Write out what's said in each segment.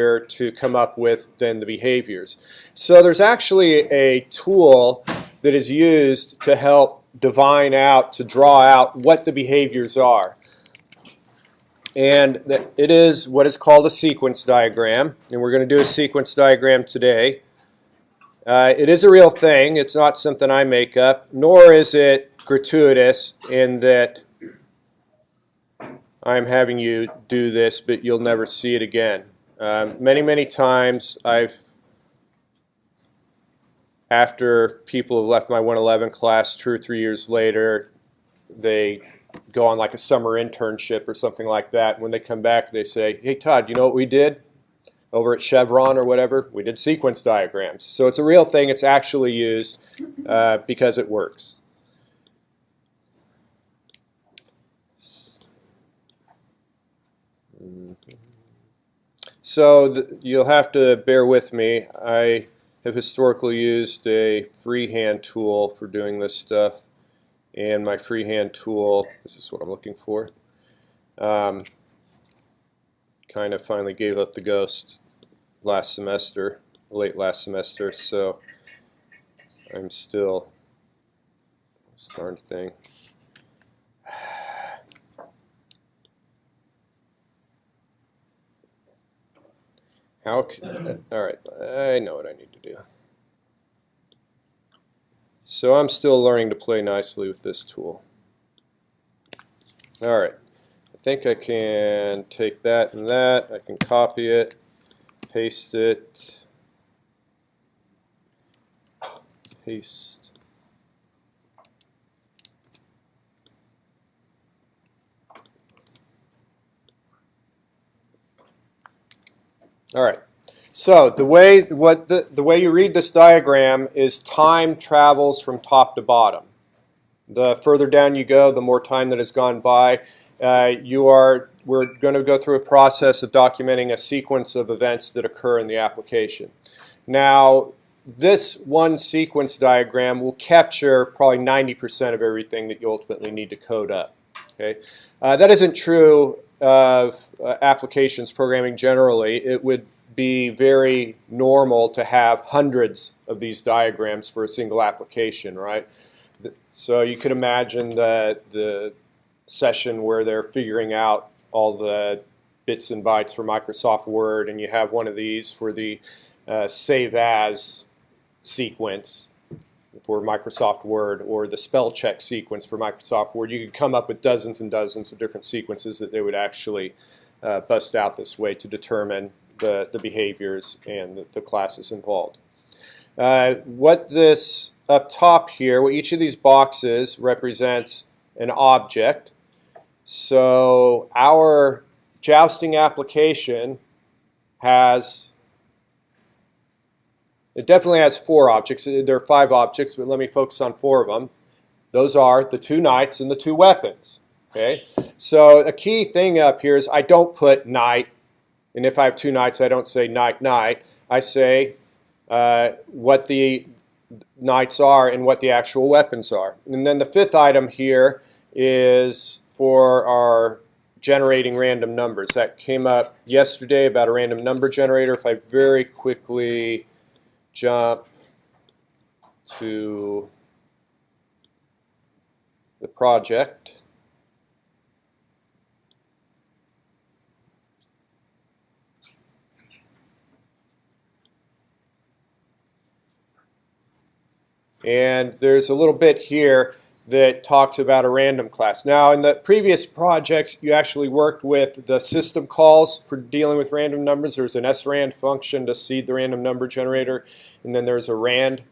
here to come up with then the behaviors. So there's actually a tool that is used to help divine out, to draw out what the behaviors are. And it is what is called a sequence diagram, and we're going to do a sequence diagram today. It is a real thing. It's not something I make up, nor is it gratuitous in that I'm having you do this, but you'll never see it again. Many times after people have left my 111 class 2 or 3 years later, they go on like a summer internship or something like that. When they come back, they say, "Hey Todd, you know what we did over at Chevron or whatever? We did sequence diagrams." So it's a real thing. It's actually used because it works. So you'll have to bear with me. I have historically used a freehand tool for doing this stuff, and my freehand tool, this is what I'm looking for, kind of finally gave up the ghost last semester, late last semester, so I'm still, this darn thing. All right, I know what I need to do. So I'm still learning to play nicely with this tool. All right, I think I can take that and that. I can copy it, paste it, paste. All right. So the way you read this diagram is time travels from top to bottom. The further down you go, the more time that has gone by. We're going to go through a process of documenting a sequence of events that occur in the application. Now, this one sequence diagram will capture probably 90% of everything that you ultimately need to code up. Okay? That isn't true of applications programming generally. It would be very normal to have hundreds of these diagrams for a single application, right? So you could imagine the session where they're figuring out all the bits and bytes for Microsoft Word, and you have one of these for the save as sequence for Microsoft Word, or the spell check sequence for Microsoft Word. You could come up with dozens and dozens of different sequences that they would actually bust out this way to determine the behaviors and the classes involved. What this up top here, what each of these boxes represents an object. So our jousting application it definitely has 4 objects. There are 5 objects, but let me focus on 4 of them. Those are the 2 knights and the 2 weapons. Okay? So a key thing up here is I don't put knight, and if I have 2 knights, I don't say knight, knight. I say what the knights are and what the actual weapons are. And then the 5th item here is for our generating random numbers. That came up yesterday about a random number generator. If I very quickly jump to the project. And there's a little bit here that talks about a random class. Now, in the previous projects, you actually worked with the system calls for dealing with random numbers. There's an srand function to seed the random number generator, and then there's a rand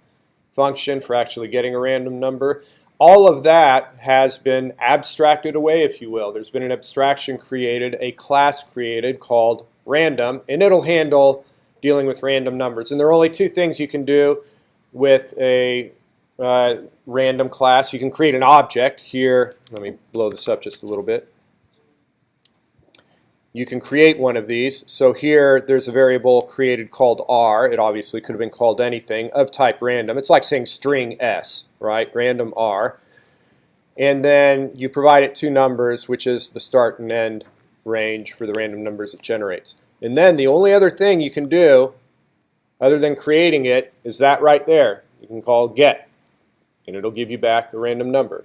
function for actually getting a random number. All of that has been abstracted away, if you will. There's been an abstraction created, a class created called random, and it'll handle dealing with random numbers. And there are only 2 things you can do with a random class. You can create an object here. Let me blow this up just a little bit. You can create one of these. So here there's a variable created called R. It obviously could have been called anything of type random. It's like saying string S, right? Random R. And then you provide it 2 numbers, which is the start and end range for the random numbers it generates. And then the only other thing you can do, other than creating it, is that right there. You can call get, and it'll give you back a random number.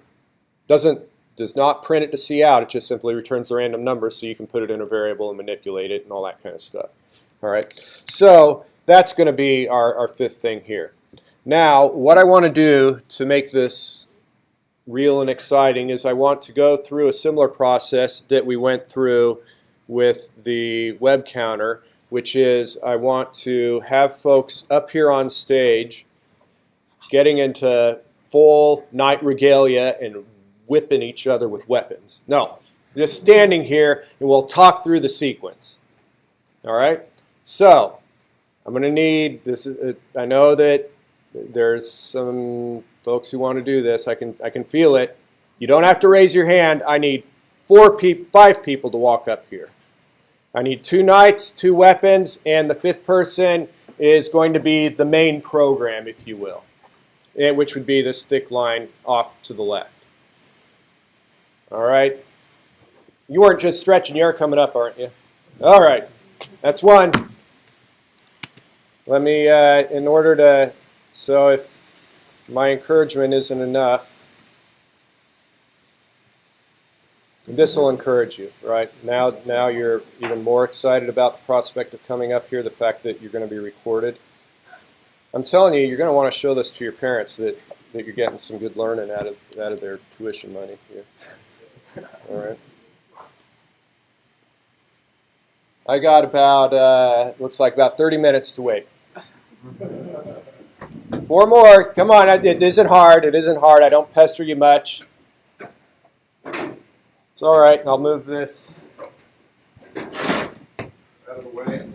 Does not print it to see out. It just simply returns the random number so you can put it in a variable and manipulate it and all that kind of stuff. All right. So that's going to be our fifth thing here. Now, what I want to do to make this real and exciting is I want to go through a similar process that we went through with the web counter, which is I want to have folks up here on stage getting into full knight regalia and whipping each other with weapons. No, just standing here and we'll talk through the sequence. All right? So, I'm going to need this. I know that there's some folks who want to do this. I can feel it. You don't have to raise your hand. I need 5 people to walk up here. I need 2 knights, 2 weapons, and the 5th person is going to be the main program, if you will, which would be this thick line off to the left. All right. You weren't just stretching. You're coming up, aren't you? All right. That's 1. Let me, in order to, so if my encouragement isn't enough, this will encourage you, right? Now you're even more excited about the prospect of coming up here, the fact that you're going to be recorded. I'm telling you, you're going to want to show this to your parents that you're getting some good learning out of their tuition money here. All right. I got about, looks like about 30 minutes to wait. 4 more. Come on. It isn't hard. It isn't hard. I don't pester you much. It's all right. I'll move this out of the way.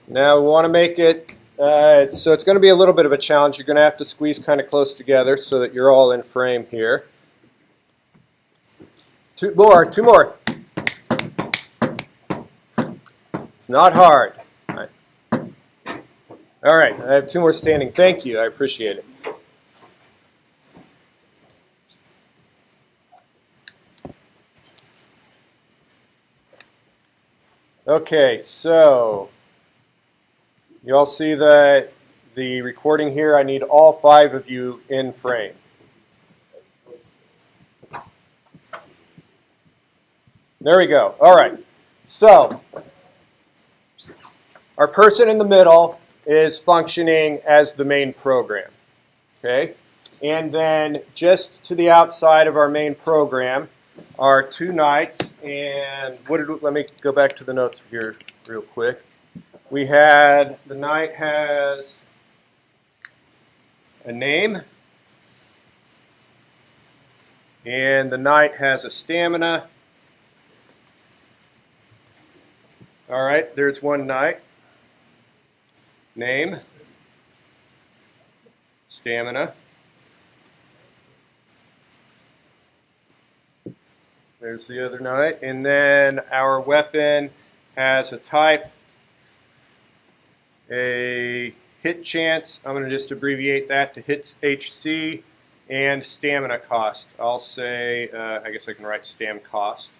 Now we want to make it so it's going to be a little bit of a challenge. You're going to have to squeeze kind of close together so that you're all in frame here. 2 more. It's not hard. All right, I have 2 more standing. Thank you. I appreciate it. Okay, so you all see the recording here. I need all 5 of you in frame. There we go. All right. So our person in the middle is functioning as the main program. Okay? And then just to the outside of our main program are 2 knights. And let me go back to the notes here real quick. We had, the knight has a name, and the knight has a stamina. All right, there's 1 knight. Name, stamina. There's the other knight. And then our weapon has a type, a hit chance. I'm going to just abbreviate that to hits HC, and stamina cost. I'll say, I guess I can write stam cost.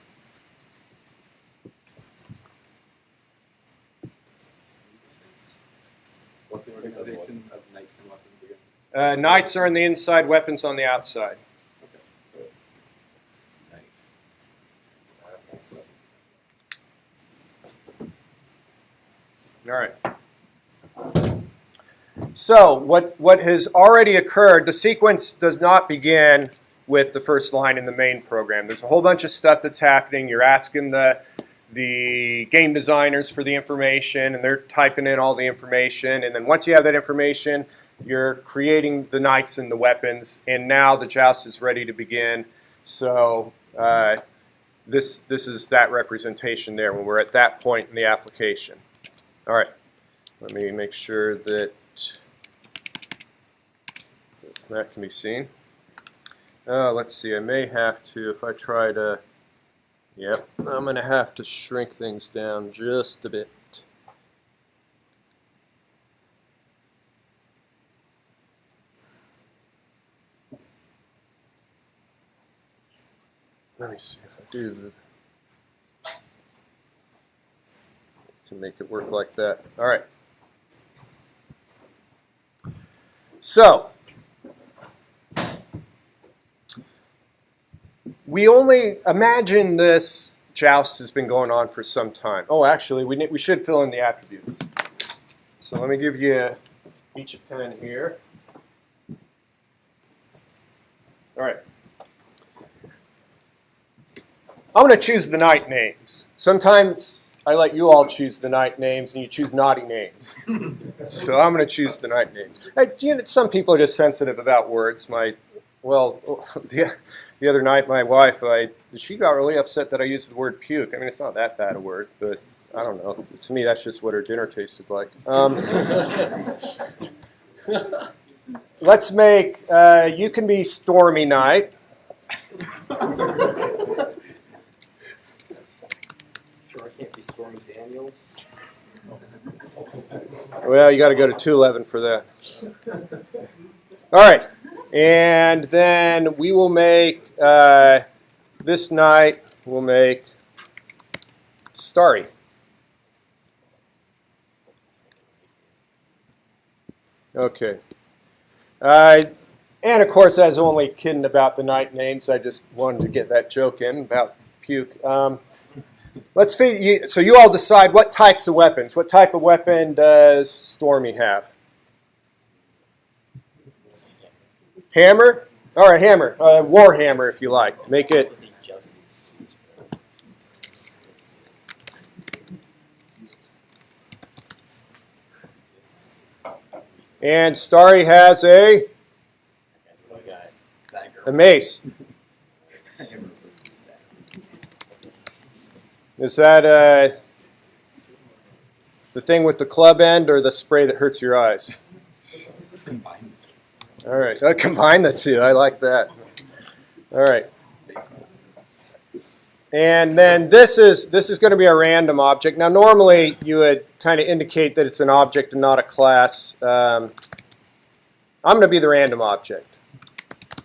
What's the organization of knights and weapons again? Knights are on the inside, weapons on the outside. Okay. So it's All right. So what has already occurred, the sequence does not begin with the first line in the main program. There's a whole bunch of stuff that's happening. You're asking the game designers for the information, and they're typing in all the information. And then once you have that information, you're creating the knights and the weapons. And now the joust is ready to begin. So this is that representation there when we're at that point in the application. All right. Let me make sure that that can be seen. Let's see. I may have to, if I try to... Yep, I'm going to have to shrink things down just a bit. Let me see if I do the. Can make it work like that. All right. So we only imagine this joust has been going on for some time. Oh, actually, we should fill in the attributes. So let me give you each a pen here. All right. I'm going to choose the night names. Sometimes I let you all choose the night names and you choose naughty names. So I'm going to choose the night names. Some people are just sensitive about words. The other night my wife, she got really upset that I used the word puke. I mean, it's not that bad a word, but I don't know. To me, that's just what her dinner tasted like. Let's make, you can be Stormy Night. Sure, I can't be Stormy Daniels. Well, you got to go to 211 for that. All right. And then we will make, this night, we'll make Starry. Okay. And of course, I was only kidding about the night names. I just wanted to get that joke in about puke. So you all decide what types of weapons. What type of weapon does Stormy have? Hammer? All right, hammer. War hammer, if you like. Make it. And Starry has a mace. Is that the thing with the club end or the spray that hurts your eyes? Combined. All right, combine the two. I like that. All right. And then this is going to be a random object. Now, normally you would kind of indicate that it's an object and not a class. I'm going to be the random object,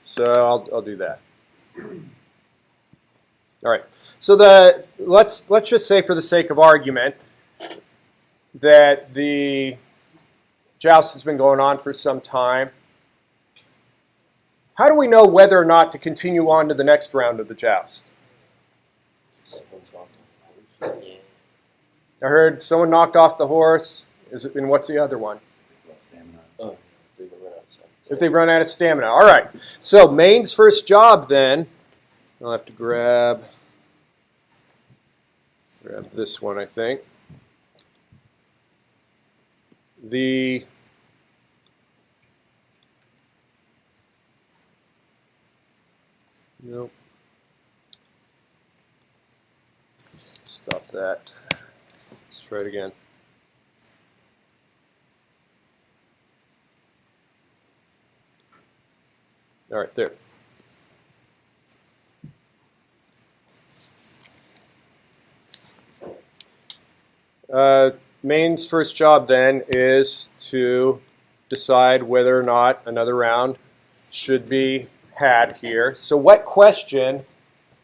so I'll do that. All right. So let's just say, for the sake of argument, that the joust has been going on for some time. How do we know whether or not to continue on to the next round of the joust? I heard someone knocked off the horse. And what's the other one? If they run out of stamina. All right. So Maine's first job then, I'll have to grab this one, I think. Nope. Stop that. Let's try it again. All right, there. Maine's first job then is to decide whether or not another round should be had here. So what question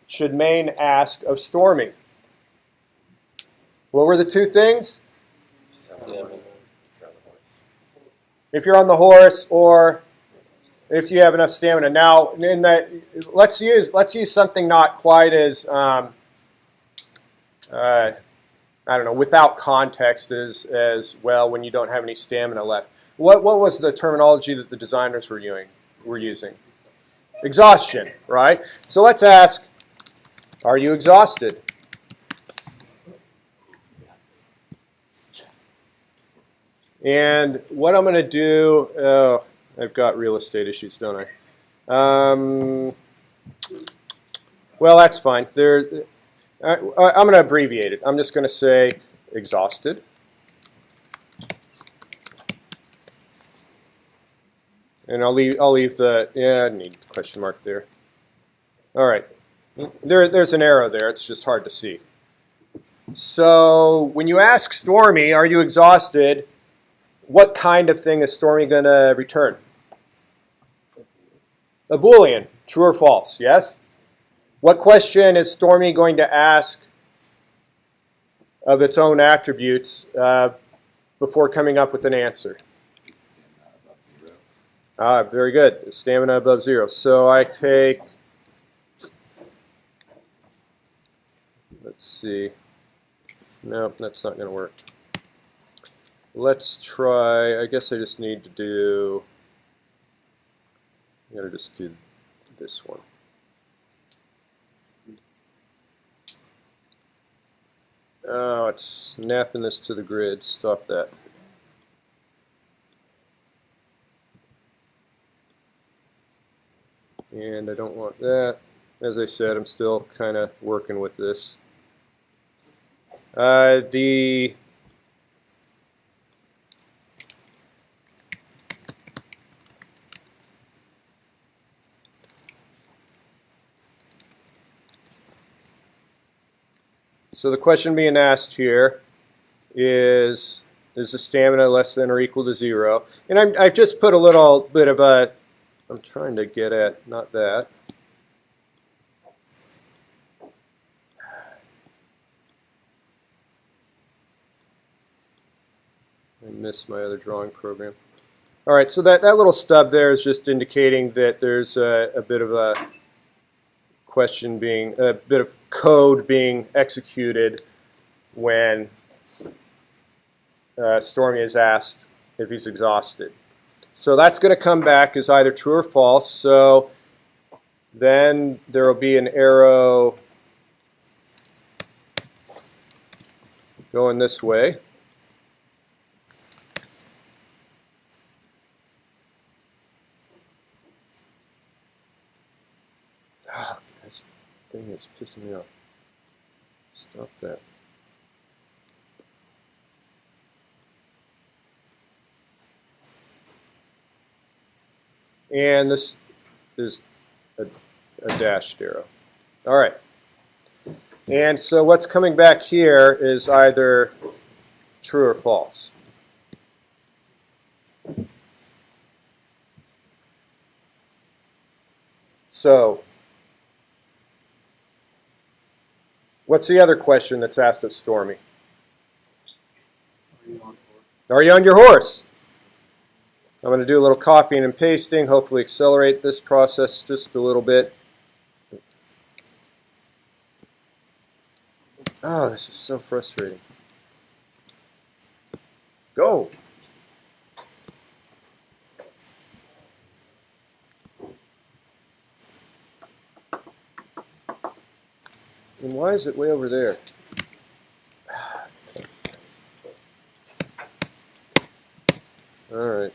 should Maine ask of Stormy? What were the two things? If you're on the horse, or if you have enough stamina. Now, in that, let's use something not quite as I don't know, without context as well, when you don't have any stamina left. What was the terminology that the designers were using? Exhaustion, right? So let's ask, are you exhausted? And what I'm going to do, I've got real estate issues, don't I? Well, that's fine. I'm going to abbreviate it. I'm just going to say exhausted. And I'll leave the, I need the question mark there. All right. There's an arrow there. It's just hard to see. So when you ask Stormy, are you exhausted, what kind of thing is Stormy going to return? A Boolean. True or false? Yes? What question is Stormy going to ask of its own attributes before coming up with an answer? Stamina above 0. Ah, very good. Stamina above 0. So I take, let's see. Nope, that's not going to work. Let's try, I guess I just need to do, I'm going to just do this one. Oh, it's snapping this to the grid. Stop that. And I don't want that. As I said, I'm still kind of working with this. So the question being asked here is the stamina less than or equal to 0? And I've just put a little bit of a, I'm trying to get at, not that. I missed my other drawing program. All right, so that little stub there is just indicating that there's a bit of a question being, a bit of code being executed when Stormy is asked if he's exhausted. So that's going to come back as either true or false. So then there will be an arrow going this way. Oh, this thing is pissing me off. Stop that. And this is a dashed arrow. All right. And so what's coming back here is either true or false. So what's the other question that's asked of Stormy? Are you on your horse? I'm going to do a little copying and pasting, hopefully accelerate this process just a little bit. Oh, this is so frustrating. Go! And why is it way over there? All right.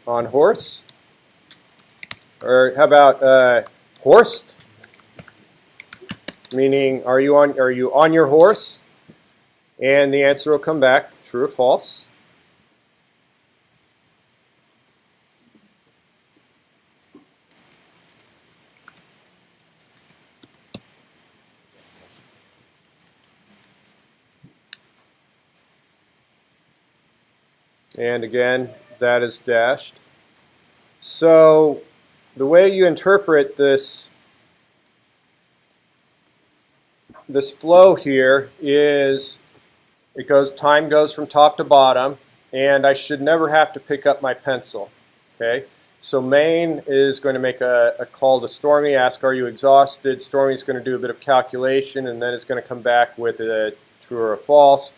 On horse? Or how about horsed? Meaning, are you on your horse? And the answer will come back true or false. And again, that is dashed. So the way you interpret this flow here is time goes from top to bottom, and I should never have to pick up my pencil. Okay, so main is going to make a call to Stormy, ask, are you exhausted? Stormy's going to do a bit of calculation, and then it's going to come back with a true or a false.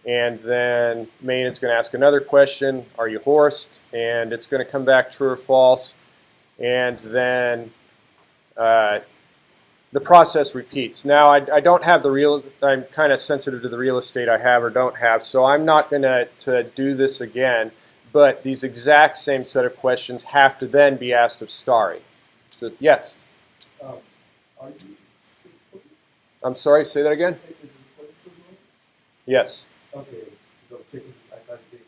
And then main is going to ask another question, are you horsed? And it's going to come back true or false. And then the process repeats. Now, I don't have the real, I'm kind of sensitive to the real estate I have or don't have, so I'm not going to do this again. But these exact same set of questions have to then be asked of Starry. So, yes? Are you, I'm sorry, say that again? is it recorded? Yes. Okay, so check this. I can't take it.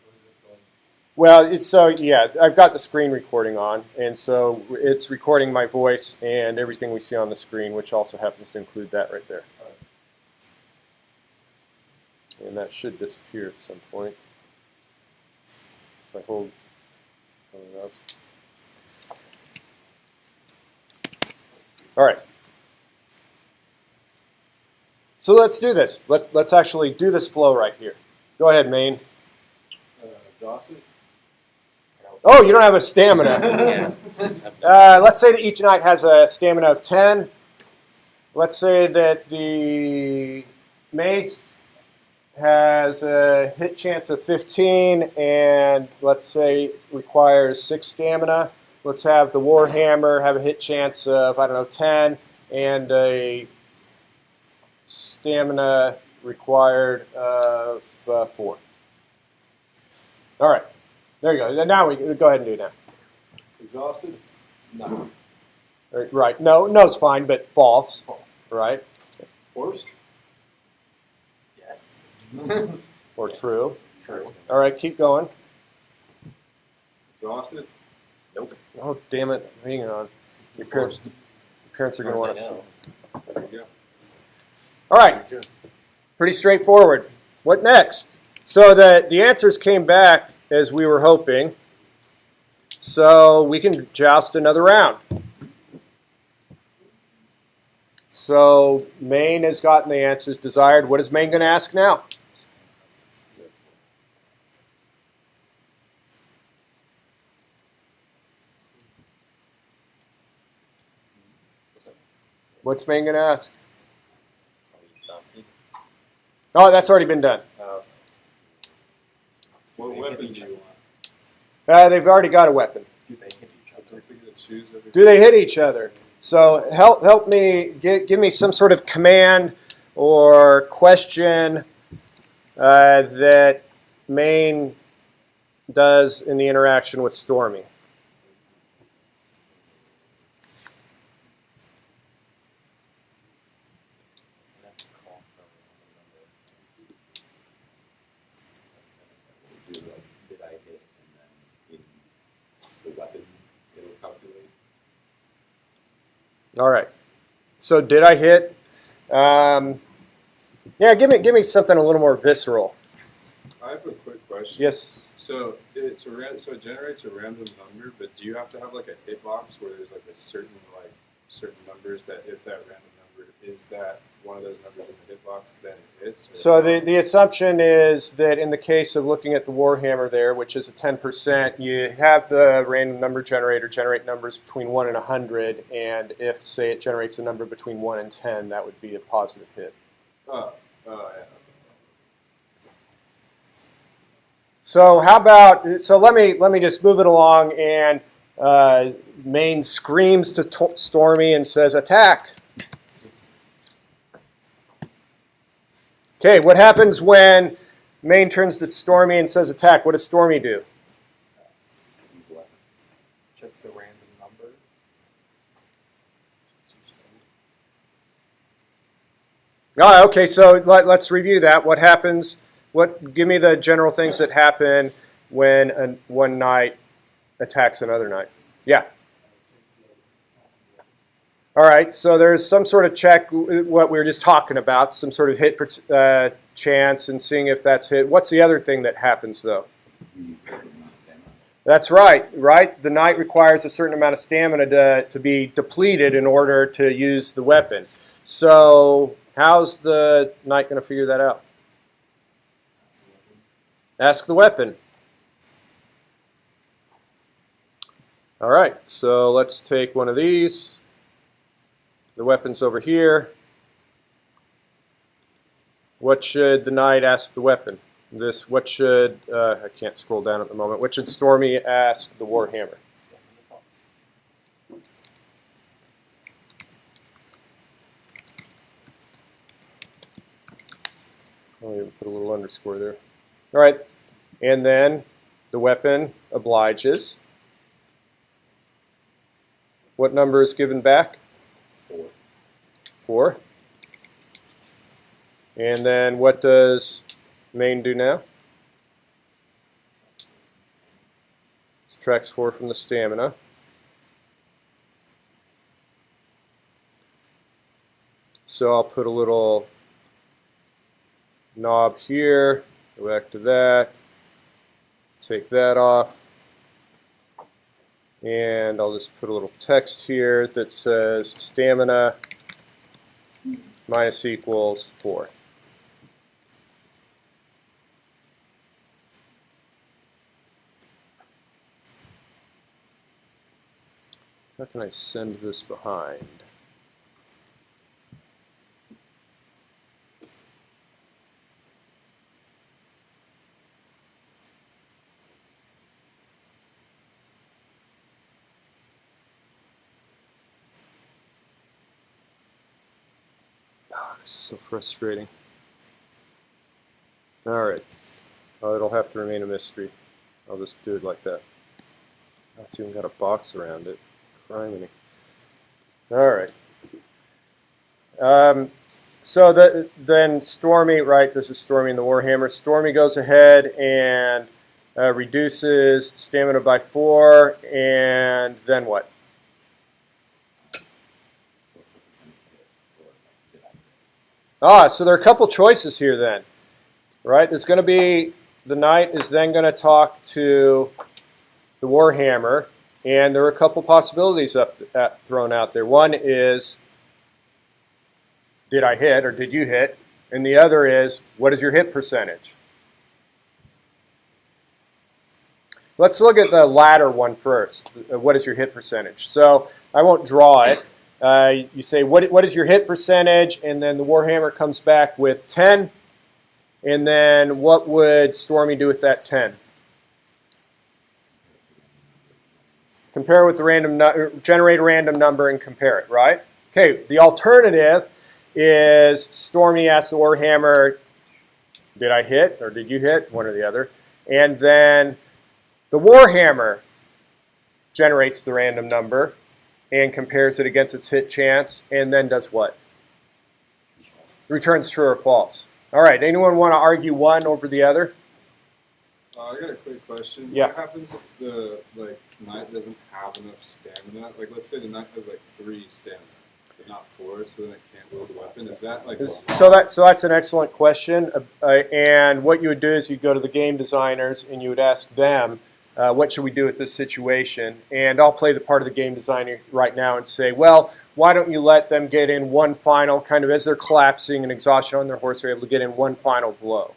Well, so yeah, I've got the screen recording on, and so it's recording my voice and everything we see on the screen, which also happens to include that right there. And And that should disappear at some point. If I hold one of those. All right. So let's do this. Let's actually do this flow right here. Go ahead, Maine. Exhausted? Oh, you don't have a stamina. Let's say that each knight has a stamina of 10. Let's say that the mace has a hit chance of 15, and let's say it requires 6 stamina. Let's have the warhammer have a hit chance of, I don't know, 10, and a stamina required of 4. All right, there you go. Now we go ahead and do it now. Exhausted? No. Right. No's fine, but false. Right. Forced? Yes. Or true. True. All right, keep going. Exhausted? Nope. Oh, damn it. Hang on. Your parents are going to want to see. There you go. All right. Pretty straightforward. What next? So the answers came back as we were hoping. So we can joust another round. So Maine has gotten the answers desired. What is Maine going to ask now? What's Maine going to ask? Oh, that's already been done. What weapon do you want? They've already got a weapon. Do they hit each other? Do they hit each other? So help me, give me some sort of command or question that Maine does in the interaction with Stormy. Did I hit, and then in the weapon it'll calculate? All right. So did I hit? Yeah, give me something a little more visceral. I have a quick question. Yes. So it generates a random number, but do you have to have like a hitbox where there's like a certain numbers that if that random number is that one of those numbers in the hitbox, then it hits? So the assumption is that in the case of looking at the Warhammer there, which is a 10%, you have the random number generator generate numbers between 1 and 100, and if, say, it generates a number between 1 and 10, that would be a positive hit. Yeah. So how about, so let me just move it along, and Maine screams to Stormy and says, attack. Okay, what happens when Maine turns to Stormy and says attack? What does Stormy do? Checks the random number. All right, okay, so let's review that. What happens? Give me the general things that happen when one knight attacks another knight. Yeah. All right, so there's some sort of check, what we were just talking about, some sort of hit chance and seeing if that's hit. What's the other thing that happens, though? That's right. The knight requires a certain amount of stamina to be depleted in order to use the weapon. So how's the knight going to figure that out? Ask the weapon. All right, so let's take one of these. The weapon's over here. What should the knight ask the weapon? What should, I can't scroll down at the moment. What should Stormy ask the Warhammer? I'll even put a little underscore there. All right, and then the weapon obliges. What number is given back? 4. And then what does Maine do now? Subtracts 4 from the stamina. So I'll put a little knob here, go back to that, take that off, and I'll just put a little text here that says stamina minus equals 4. How can I send this behind? Oh, this is so frustrating. All right. Oh, it'll have to remain a mystery. I'll just do it like that. Oh, it's even got a box around it. Criminy. All right. So then Stormy, right, this is Stormy in the Warhammer. Stormy goes ahead and reduces stamina by 4, and then what? So there are a couple choices here then, right? There's going to be, the knight is then going to talk to the Warhammer, and there are a couple possibilities thrown out there. One is, did I hit or did you hit? And the other is, what is your hit percentage? Let's look at the latter one first. What is your hit percentage? So I won't draw it. You say, what is your hit percentage? And then the Warhammer comes back with 10. And then what would Stormy do with that 10? Compare with the random, generate a random number and compare it, right? Okay, the alternative is Stormy asks the Warhammer, did I hit or did you hit? One or the other. And then the Warhammer generates the random number and compares it against its hit chance, and then does what? Returns true or false. All right, anyone want to argue one over the other? I got a quick question. Yeah. What happens if the knight doesn't have enough stamina? Like, let's say the knight has 3 stamina, but not 4, so then it can't wield the weapon. Is that So that's an excellent question. And what you would do is you'd go to the game designers and you would ask them, what should we do with this situation? And I'll play the part of the game designer right now and say, well, why don't you let them get in one final, kind of as they're collapsing and exhaustion on their horse, they're able to get in one final blow.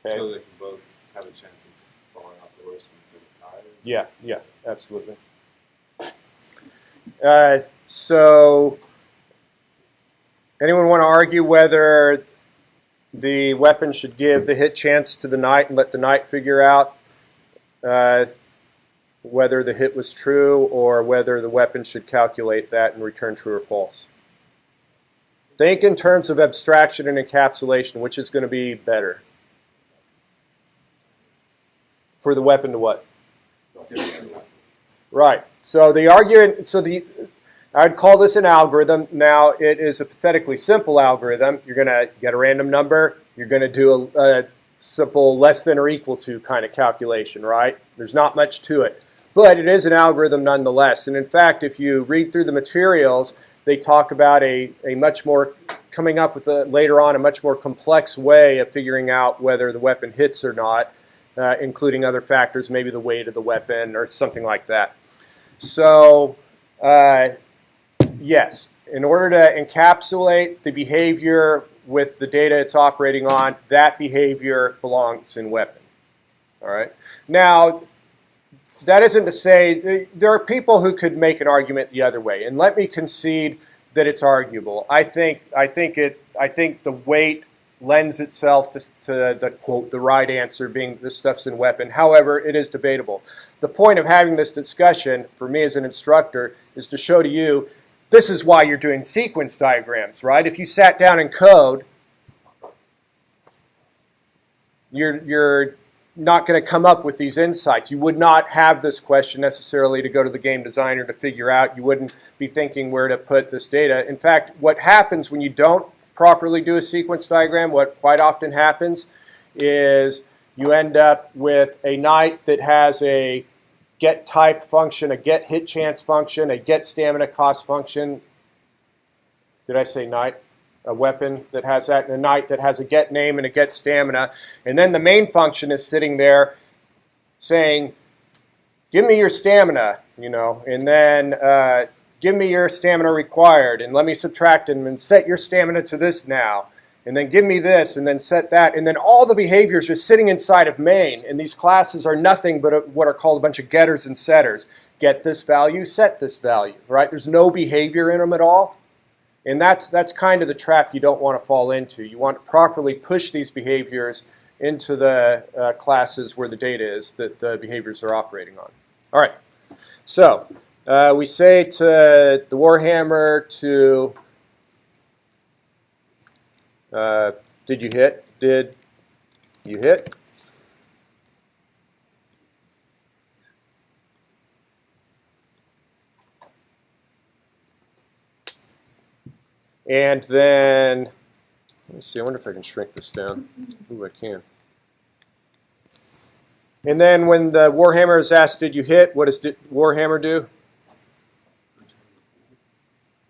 Okay? So they can both have a chance of falling off the horse instead of tired? Yeah, absolutely. So anyone want to argue whether the weapon should give the hit chance to the knight and let the knight figure out whether the hit was true or whether the weapon should calculate that and return true or false? Think in terms of abstraction and encapsulation. Which is going to be better? For the weapon to what? Right. So the argument, I'd call this an algorithm. Now, it is a pathetically simple algorithm. You're going to get a random number. You're going to do a simple less than or equal to kind of calculation, right? There's not much to it. But it is an algorithm nonetheless. And in fact, if you read through the materials, they talk about a much more, coming up with later on, a much more complex way of figuring out whether the weapon hits or not, including other factors, maybe the weight of the weapon or something like that. So, yes, in order to encapsulate the behavior with the data it's operating on, that behavior belongs in weapon. All right. Now, that isn't to say there are people who could make an argument the other way, and let me concede that it's arguable. I think the weight lends itself to the quote the right answer being this stuff's in weapon. However, it is debatable. The point of having this discussion for me as an instructor is to show to you this is why you're doing sequence diagrams, right? If you sat down and code, you're not going to come up with these insights. You would not have this question necessarily to go to the game designer to figure out. You wouldn't be thinking where to put this data. In fact, what happens when you don't properly do a sequence diagram, what quite often happens is you end up with a knight that has a get type function, a get hit chance function, a get stamina cost function. Did I say knight? a weapon that has that and a knight that has a get name and a get stamina. And then the main function is sitting there saying, give me your stamina, and then give me your stamina required, and let me subtract them and set your stamina to this now, and then give me this, and then set that, and then all the behaviors are sitting inside of main, and these classes are nothing but what are called a bunch of getters and setters. Get this value, set this value, right? There's no behavior in them at all, and that's kind of the trap you don't want to fall into. You want to properly push these behaviors into the classes where the data is that the behaviors are operating on. All right, so we say to the Warhammer to, did you hit? Did you hit? And then, let me see, I wonder if I can shrink this down. Ooh, I can. And then when the Warhammer is asked, did you hit, what does Warhammer do?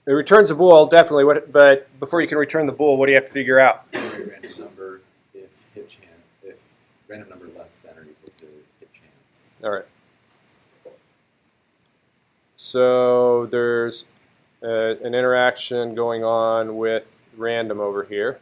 It returns a bool, definitely. But before you can return the bool, what do you have to figure out? Random number if random number less than or equal to hit chance. All right. So there's an interaction going on with random over here.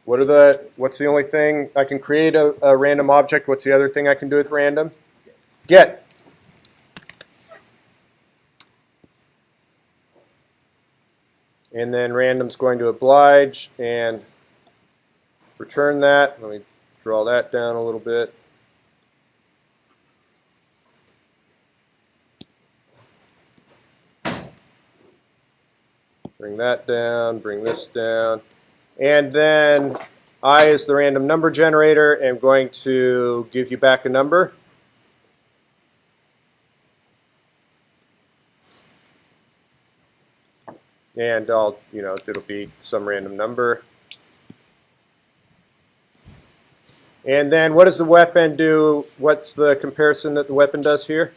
What's the only thing? I can create a random object. What's the other thing I can do with random? Get. And then random's going to oblige and return that. Let me draw that down a little bit. Bring that down, bring this down. And then I, as the random number generator, am going to give you back a number. And it'll be some random number. And then what does the weapon do? What's the comparison that the weapon does here?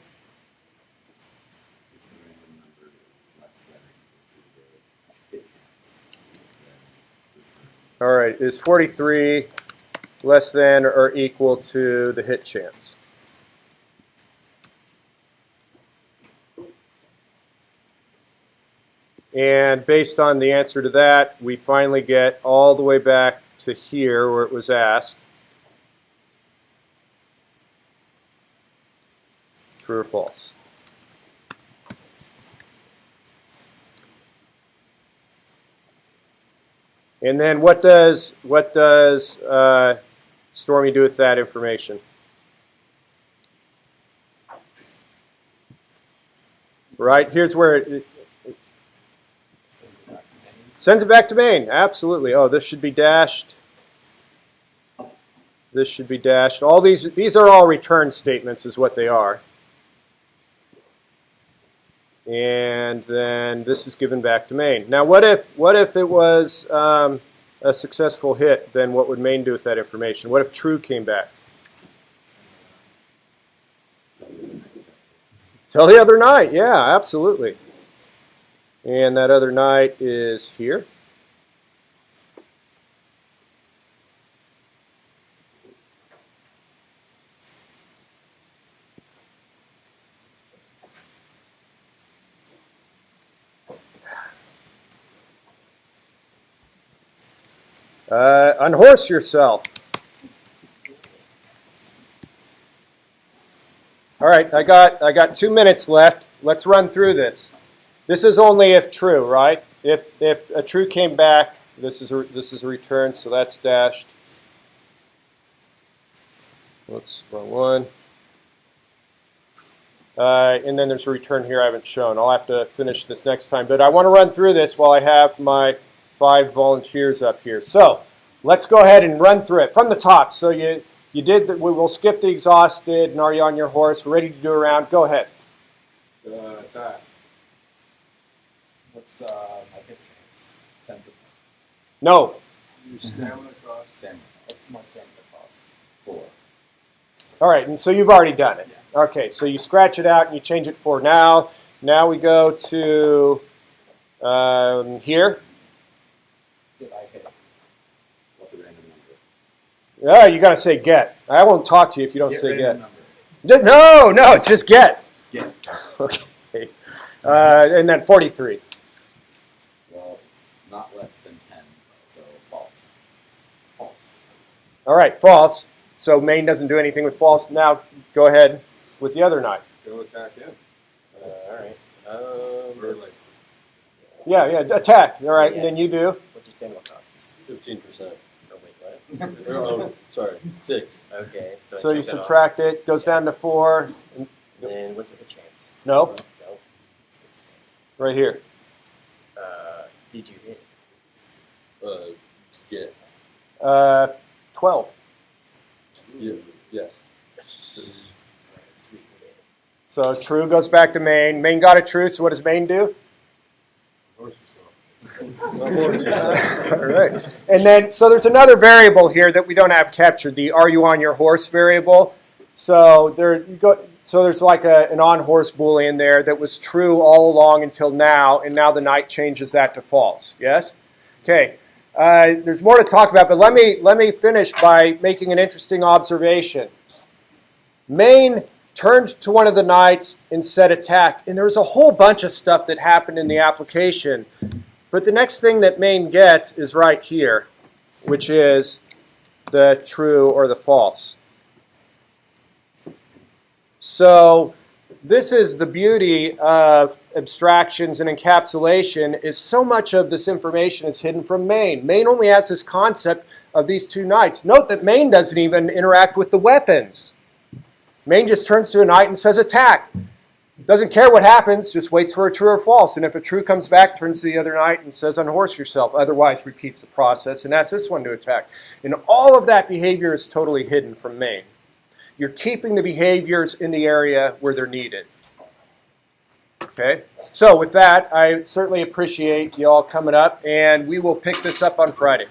All right, is 43 less than or equal to the hit chance? And based on the answer to that, we finally get all the way back to here where it was asked. True or false? And then what does Stormy do with that information? Right, here's where it sends it back to main. Absolutely. Oh, this should be dashed. This should be dashed. All these are all return statements is what they are. And then this is given back to main. Now, what if it was a successful hit? Then what would main do with that information? What if true came back? Tell the other knight. Yeah, absolutely. And that other knight is here. Unhorse yourself. All right, I got 2 minutes left. Let's run through this. This is only if true, right? If a true came back, this is a return, so that's dashed. Whoops, wrong one. And then there's a return here I haven't shown. I'll have to finish this next time, but I want to run through this while I have my 5 volunteers up here. So let's go ahead and run through it from the top. So you did that. We will skip the exhausted. And are you on your horse? We're ready to do a round. Go ahead. Attack. What's my hit chance? 10%. No. Your stamina cost. Stamina. What's my stamina cost? 4. All right, and so you've already done it. Yeah. Okay, so you scratch it out and you change it for now. Now we go to here. Did I hit? What's a random number? Oh, you got to say get. I won't talk to you if you don't say random get. number. No, it's just get. Get. Okay. And then 43. Well, it's not less than 10, so false. False. All right, false. So Maine doesn't do anything with false. Now go ahead with the other 9. Go attack him. All right. Or let's- Yeah, attack. All right, and Yeah. then you do. What's your standard cost? 15%. Oh wait, what? Oh, sorry, 6. Okay, so, So I you took that off. subtract it, goes down to 4. And then what's the chance? Nope, No. right here. Did you hit? Get. 12. Yeah, yes. Alright, sweet. Okay. So true goes back to Maine. Maine got a true, so what does Maine do? Horse yourself. Of course, yes. All right. And then, so there's another variable here that we don't have captured, the are you on your horse variable. So there's like an on-horse Boolean there that was true all along until now, and now the knight changes that to false. Yes? Okay. There's more to talk about, but let me finish by making an interesting observation. Maine turned to one of the knights and said attack, and there was a whole bunch of stuff that happened in the application. But the next thing that Maine gets is right here, which is the true or the false. So this is the beauty of abstractions and encapsulation, is so much of this information is hidden from Maine. Maine only has this concept of these 2 knights. Note that Maine doesn't even interact with the weapons. Maine just turns to a knight and says attack. Doesn't care what happens, just waits for a true or false. And if a true comes back, turns to the other knight and says unhorse yourself. Otherwise repeats the process and asks this one to attack. And all of that behavior is totally hidden from Maine. You're keeping the behaviors in the area where they're needed. Okay? So with that, I certainly appreciate you all coming up, and we will pick this up on Friday.